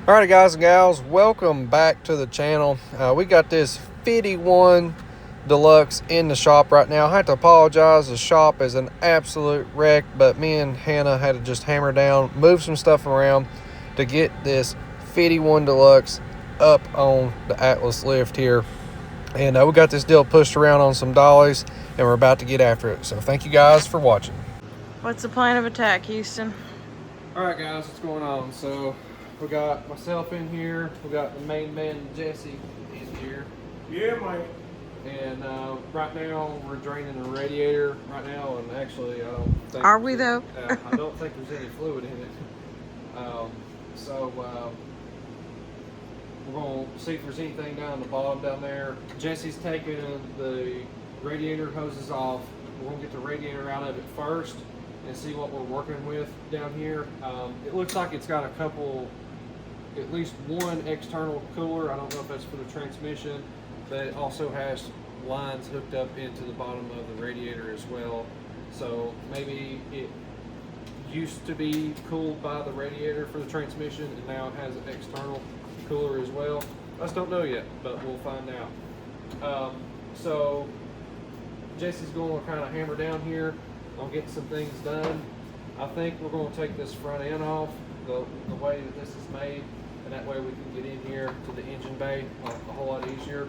Alright guys and gals, welcome back to the channel. We got this 51 Deluxe in the shop right now. I have to apologize, the shop is an absolute wreck, but me and Hannah had to just hammer down, move some stuff around to get this 51 Deluxe up on the Atlas lift here. And we got this deal pushed around on some dollies, and we're about to get after it. So thank you guys for watching. What's the plan of attack, Houston? Alright guys, what's going on? So we got myself in here, we got the main man Jesse in here. Yeah, man. And right now we're draining the radiator right now, and actually I don't think... Are we though? I don't think there's any fluid in it. We're going to see if there's anything down the bottom down there. Jesse's taking the radiator hoses off. We're going to get the radiator out of it first and see what we're working with down here. It looks like it's got a couple, at least one external cooler. I don't know if that's for the transmission, but it also has lines hooked up into the bottom of the radiator as well. So maybe it used to be cooled by the radiator for the transmission, and now it has an external cooler as well. I just don't know yet, but we'll find out. So Jesse's going to kind of hammer down here on getting some things done. I think we're going to take this front end off the way that this is made, and that way we can get in here to the engine bay a whole lot easier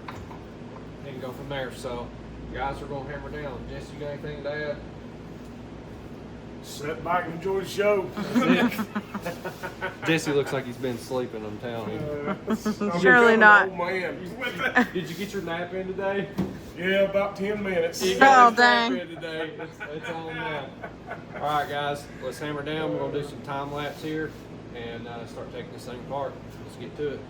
and go from there. So guys, we're going to hammer down. Jesse, you got anything to add? Sit back and enjoy the show. Jesse looks like he's been sleeping, I'm telling you. I'm Surely becoming not. an old man. Did you get your nap in today? Yeah, about 10 minutes. You got Oh, your nap dang. in today. It's on now. All right, guys, let's hammer down. We're gonna do some time lapse here and start taking this thing apart. Let's get to it.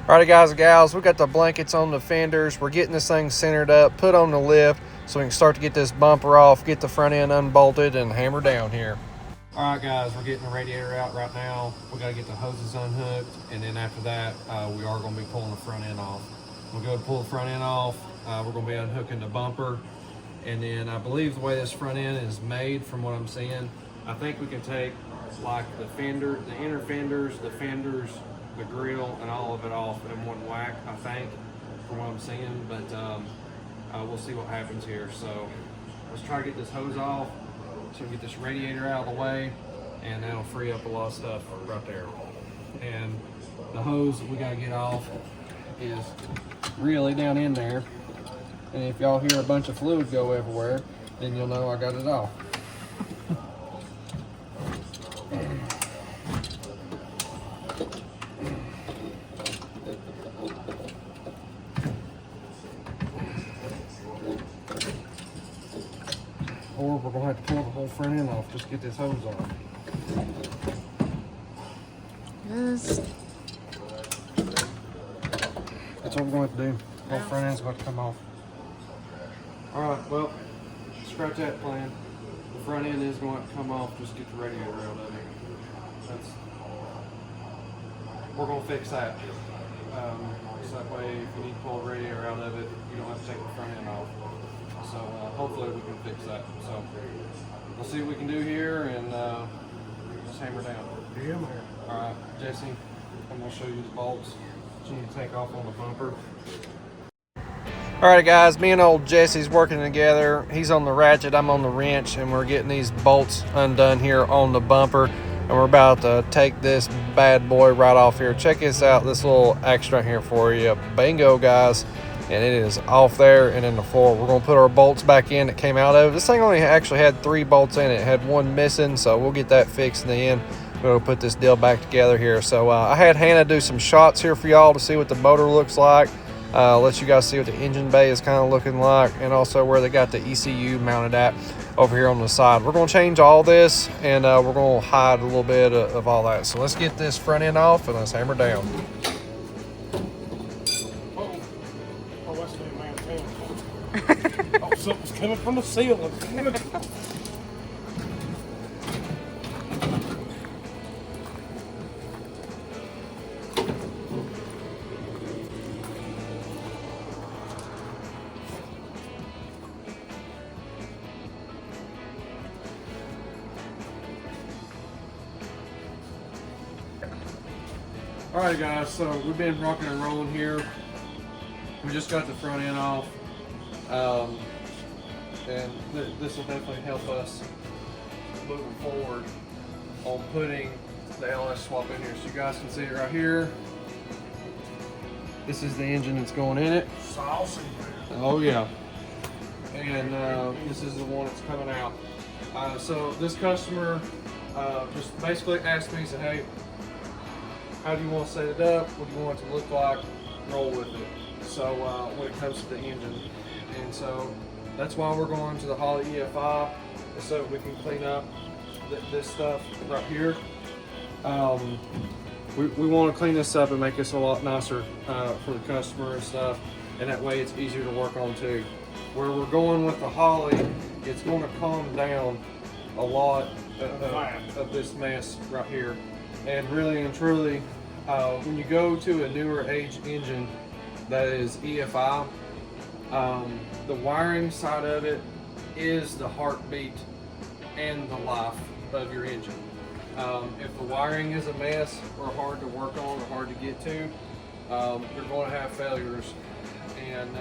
All right, guys and gals, we got the blankets on the fenders. We're getting this thing centered up, put on the lift, so we can start to get this bumper off, get the front end unbolted, and hammer down here. All right, guys, we're getting the radiator out right now. We got to get the hoses unhooked, and then after that, we are going to be pulling the front end off. We'll go pull the front end off. We're going to be unhooking the bumper, and then I believe the way this front end is made, from what I'm seeing, I think we can take like the fender, the inner fenders, the fenders, the grill, and all of it off in one whack, I think, from what I'm seeing, but we'll see what happens here. So let's try to get this hose off so we get this radiator out of the way, and that'll free up a lot of stuff right there. And the hose that we gotta get off is really down in there, and if y'all hear a bunch of fluid go everywhere, then you'll know I got it off. Or we're gonna have to pull the whole front end off just to get this hose off. Yes. That's what we're going to do. The whole front end's about to come off. Alright, well, scratch that plan. The front end is going to come off, just get the radiator out of it. We're going to fix that. So that way, if you need to pull the radiator out of it, you don't have to take the front end off. So hopefully we can fix that. So we'll see what we can do here, and just hammer down. Yeah, man. All right, Jesse, I'm gonna show you the bolts that you need to take off on the bumper. All right, guys, me and old Jesse's working together. He's on the ratchet, I'm on the wrench, and we're getting these bolts undone here on the bumper, and we're about to take this bad boy right off here. Check this out, this little extra here for you. Bingo, guys. And it is off there and in the floor. We're gonna put our bolts back in that came out of it. This thing only actually had 3 bolts in it. It had 1 missing, so we'll get that fixed in the end. We'll put this deal back together here. So I had Hannah do some shots here for y'all to see what the motor looks like. Let you guys see what the engine bay is kind of looking like, and also where they got the ECU mounted at over here on the side. We're gonna change all this, and we're gonna hide a little bit of all that. So let's get this front end off and let's hammer down. Oh, something's coming from the ceiling. Alright guys, so we've been rocking and rolling here. We just got the front end off. And this will definitely help us moving forward on putting the LS swap in here. So you guys can see it right here. This is the engine that's going in it. Saucy. Oh yeah. And this is the one that's coming out. So this customer just basically asked me, said, hey, how do you want to set it up? What do you want it to look like? Roll with it. So when it comes to the engine. And so that's why we're going to the Holley EFI, so we can clean up this stuff right here. We want to clean this up and make this a lot nicer for the customer and stuff, and that way it's easier to work on too. Where we're going with the Holley, it's going to calm down a lot of this mess right here. And really and truly, when you go to a newer age engine that is EFI, the wiring side of it is the heartbeat and the life of your engine. If the wiring is a mess or hard to work on or hard to get to, you're going to have failures, and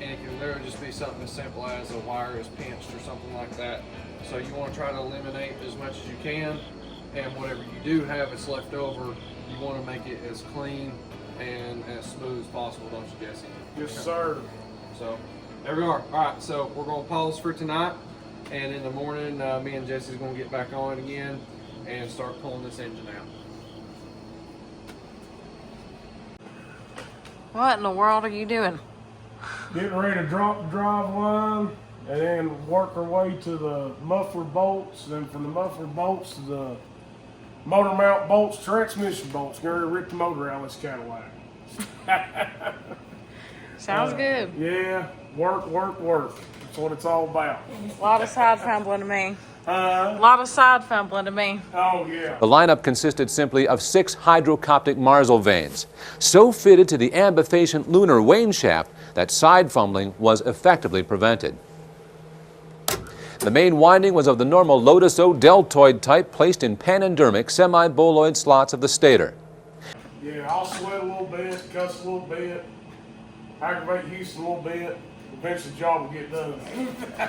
it can literally just be something as simple as a wire is pinched or something like that. So you want to try to eliminate as much as you can, and whatever you do have that's left over, you want to make it as clean and as smooth as possible, don't you, Jesse? Yes, sir. So there we are. All right, so we're going to pause for tonight, and in the morning, me and Jesse's going to get back on it again and start pulling this engine out. What in the world are you doing? Getting ready to drop the drive line and then work our way to the muffler bolts, then from the muffler bolts to the motor mount bolts, transmission bolts. Going to rip the motor out of this Cadillac. Sounds good. Yeah, work. That's what it's all about. A lot of side fumbling to me. A lot of side fumbling to me. Oh, yeah. The lineup consisted simply of 6 hydrocoptic Marzl vanes, so fitted to the ambifacient lunar wane shaft that side fumbling was effectively prevented. The main winding was of the normal Lotus O deltoid type, placed in panendermic semi-boloid slots of the stator. Yeah, I'll sweat a little bit, cuss a little bit, aggravate Houston a little bit. Eventually the job will get done.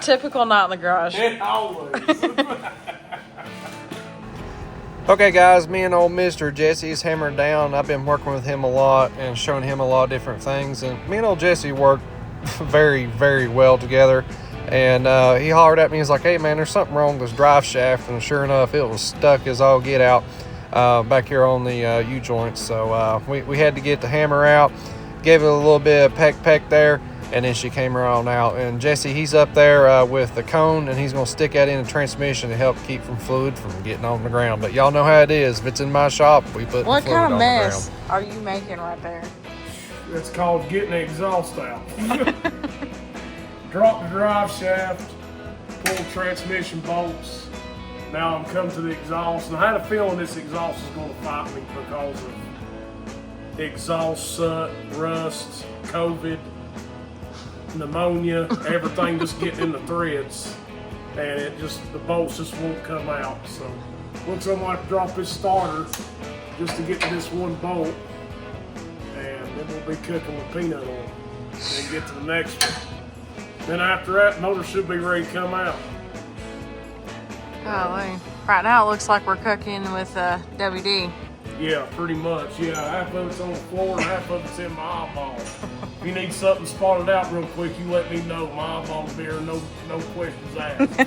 Typical not in the garage. Yeah, always. Okay guys, me and old Mr. Jesse's hammered down. I've been working with him a lot and showing him a lot of different things, and me and old Jesse work very, very well together. And he hollered at me, he's like, hey man, there's something wrong with this drive shaft, and sure enough, it was stuck as all get out back here on the U-joints. So we had to get the hammer out, gave it a little bit of peck there, and then she came right on out. And Jesse, he's up there with the cone, and he's going to stick that in the transmission to help keep fluid from getting on the ground. But y'all know how it is. If it's in my shop, we put What the fluid kind of on mess the ground. are you making right there? It's called getting the exhaust out. Drop the drive shaft, pull transmission bolts. Now I'm coming to the exhaust, and I had a feeling this exhaust is going to fight me because of exhaust soot, rust, COVID, pneumonia, everything just getting in the threads, and the bolts just won't come out. So looks like I might drop this starter just to get to this one bolt, and then we'll be cooking with peanut oil and get to the next one. Then after that, motor should be ready to come out. Golly. Right now it looks like we're cooking with WD. Yeah, pretty much. Yeah, half of it's on the floor and half of it's in my eyeball. If you need something spotted out real quick, you let me know. My eyeball will be here, no questions asked.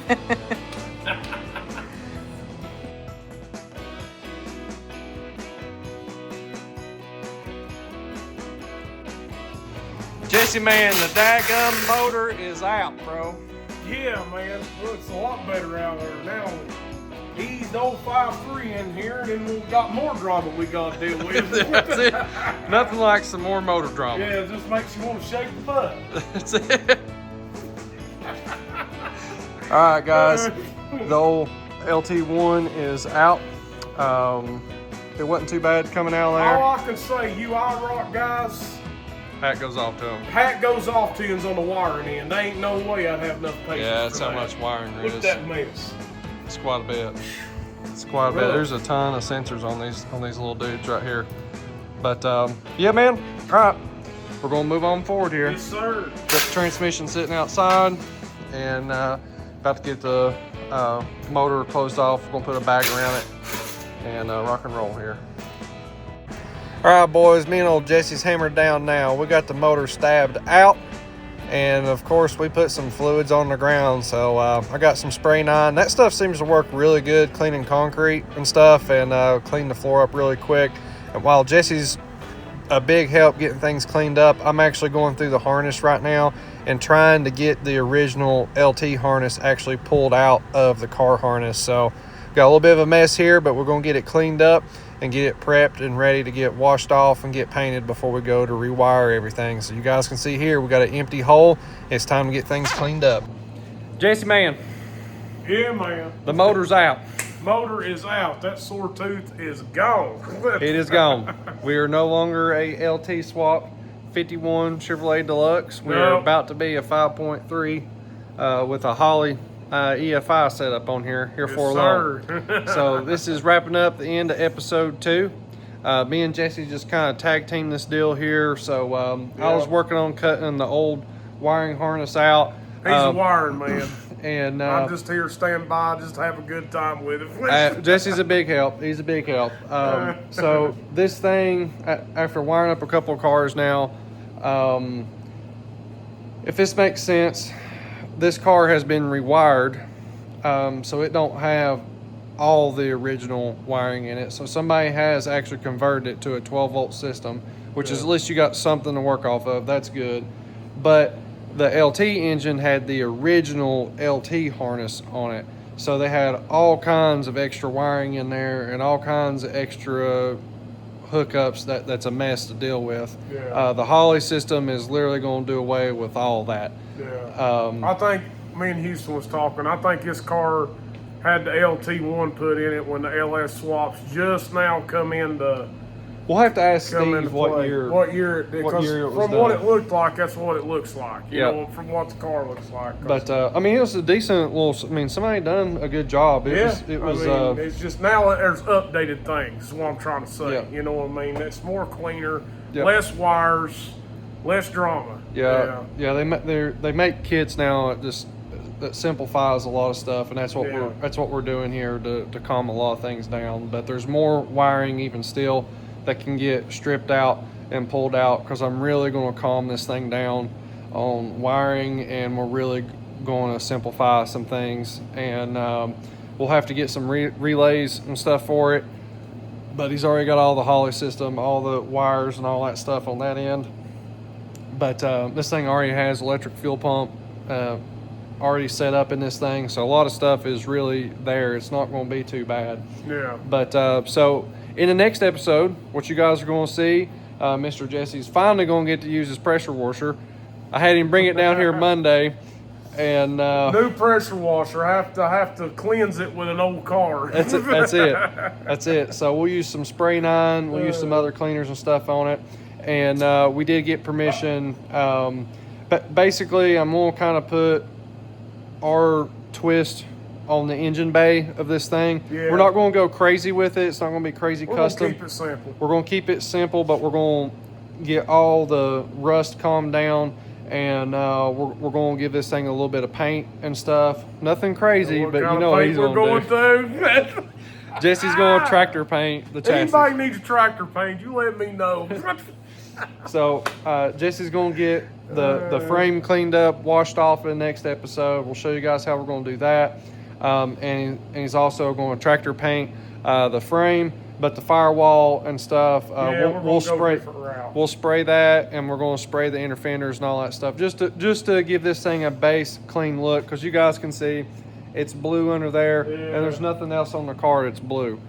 Jesse, man, the daggum motor is out, bro. Yeah, man. Well, it's a lot better out there now. Eased old 5.3 in here, and then we've got more drama we got to deal with. That's it. Nothing like some more motor drama. Yeah, it just makes you want to shake the butt. That's it. All right, guys. The old LT1 is out. It wasn't too bad coming out of there. All I can say, you iRock guys, Hat goes off to him. hat goes off to yous on the wiring end. There ain't no way I'd have enough patience. Yeah, that's for how that. much wiring there Look is. at that mess. It's quite a bit. It's quite a bit. There's a ton of sensors on these little dudes right here. But yeah, man. All right, we're gonna move on forward here. Yes, sir. Got the transmission sitting outside, and about to get the motor closed off. We're gonna put a bag around it and rock and roll here. All right, boys, me and old Jesse's hammered down now. We got the motor stabbed out, and of course we put some fluids on the ground. So I got some spray 9. That stuff seems to work really good cleaning concrete and stuff, and clean the floor up really quick. And while Jesse's a big help getting things cleaned up, I'm actually going through the harness right now and trying to get the original LT harness actually pulled out of the car harness. So got a little bit of a mess here, but we're going to get it cleaned up and get it prepped and ready to get washed off and get painted before we go to rewire everything. So you guys can see here, we got an empty hole. It's time to get things cleaned up. Jesse, man. Yeah, man. The motor's out. Motor is out. That sore tooth is gone. It is gone. We are no longer a LT Swap 51 Chevrolet Deluxe. We are about to be a 5.3 with a Holley EFI setup on here for long. So this is wrapping up the end of episode 2. Me and Jesse just kind of tag team this deal here. So I was working on cutting the old wiring harness out. He's a wiring man. And I'm just here stand by, just have a good time with it. Jesse's a big help. He's a big help. So this thing, after wiring up a couple of cars now, if this makes sense, this car has been rewired, so it don't have all the original wiring in it. So somebody has actually converted it to a 12-volt system, which is at least you got something to work off of. That's good. But the LT engine had the original LT harness on it. So they had all kinds of extra wiring in there and all kinds of extra hookups that's a mess to deal with. The Holley system is literally going to do away with all that. I think me and Houston was talking. I think this car had the LT1 put in it when the LS swaps just now come into. We'll have to ask Steve what year it was done. What it looked like, that's what it looks like. You know, from what the car looks like. But I mean, it was a decent little. I mean, somebody done a good job. It was. It's just now there's updated things. Is what I'm trying to say. You know what I mean? It's more cleaner, less wires, less drama. They make kits now that simplifies a lot of stuff, and that's what we're doing here to calm a lot of things down. But there's more wiring even still that can get stripped out and pulled out, because I'm really going to calm this thing down on wiring, and we're really going to simplify some things, and we'll have to get some relays and stuff for it, but he's already got all the Holley system, all the wires and all that stuff on that end. But this thing already has electric fuel pump already set up in this thing, so a lot of stuff is really there. It's not going to be too bad. But so in the next episode, what you guys are going to see, Mr. Jesse's finally going to get to use his pressure washer. I had him bring it down here Monday, and new pressure washer. I have to cleanse it with an old car. That's it. So we'll use some spray 9. We'll use some other cleaners and stuff on it, and we did get permission. But basically, I'm going to kind of put our twist on the engine bay of this thing. We're not going to go crazy with it. It's not going to be crazy custom. We're going to keep it simple. We're going to keep it simple, but we're going to get all the rust calmed down, and we're going to give this thing a little bit of paint and stuff. Nothing crazy, but you know what he's going to do. Jesse's going to tractor paint the chassis. Anybody needs a tractor paint, you let me know. So Jesse's going to get the frame cleaned up, washed off in the next episode. We'll show you guys how we're going to do that. And he's also going to tractor paint the frame, but the firewall and stuff, we'll spray that, and we're going to spray the inner fenders and all that stuff, just to give this thing a base clean look, because you guys can see it's blue under there, and there's nothing else on the car that's blue.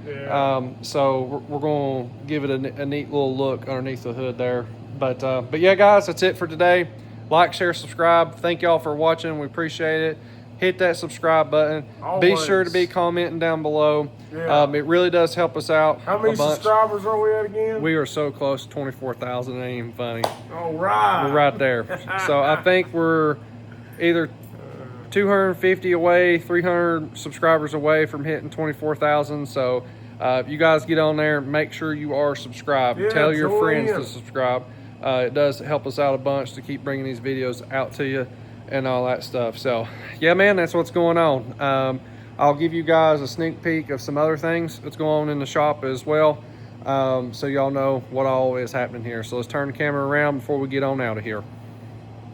So we're going to give it a neat little look underneath the hood there. But yeah, guys, that's it for today. Like, share, subscribe. Thank y'all for watching. We appreciate it. Hit that subscribe button. Be sure to be commenting down below. It really does help us out. How many subscribers are we at again? We are so close to 24,000. It ain't even funny. All right. We're right there. So I think we're either 250 away, 300 subscribers away from hitting 24,000. So if you guys get on there, make sure you are subscribed. Yeah, tell your friends in. to subscribe. It does help us out a bunch to keep bringing these videos out to you and all that stuff. So yeah, man, that's what's going on. I'll give you guys a sneak peek of some other things that's going on in the shop as well, so y'all know what all is happening here. So let's turn the camera around before we get on out of here.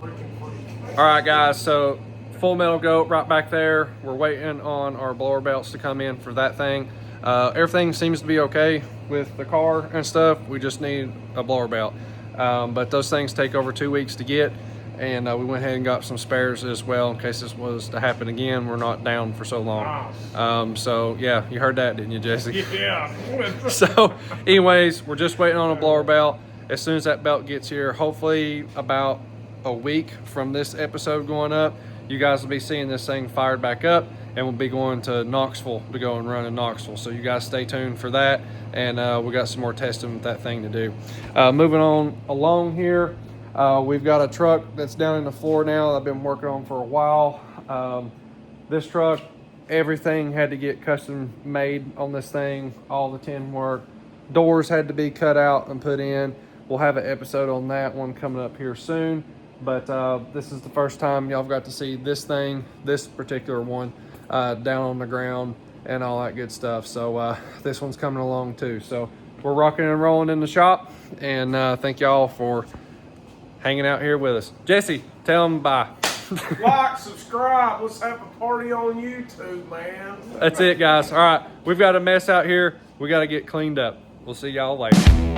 All right, guys, so Full Metal Goat right back there. We're waiting on our blower belts to come in for that thing. Everything seems to be okay with the car and stuff. We just need a blower belt, but those things take over 2 weeks to get. And we went ahead and got some spares as well in case this was to happen again. We're not down for so long. So yeah, you heard that, didn't you, Jesse? Yeah. So anyways, we're just waiting on a blower belt. As soon as that belt gets here, hopefully about a week from this episode going up, you guys will be seeing this thing fired back up, and we'll be going to Knoxville to go and run in Knoxville. So you guys stay tuned for that. And we got some more testing with that thing to do. Moving on along here. We've got a truck that's down in the floor now that I've been working on for a while. This truck, everything had to get custom made on this thing. All the tin work. Doors had to be cut out and put in. We'll have an episode on that one coming up here soon. But this is the first time y'all got to see this thing, this particular one, down on the ground and all that good stuff. So this one's coming along too. So we're rocking and rolling in the shop. And thank y'all for hanging out here with us. Jesse, tell them bye. Like, subscribe. Let's have a party on YouTube, man. That's it, guys. All right, we've got a mess out here. We got to get cleaned up. We'll see y'all later.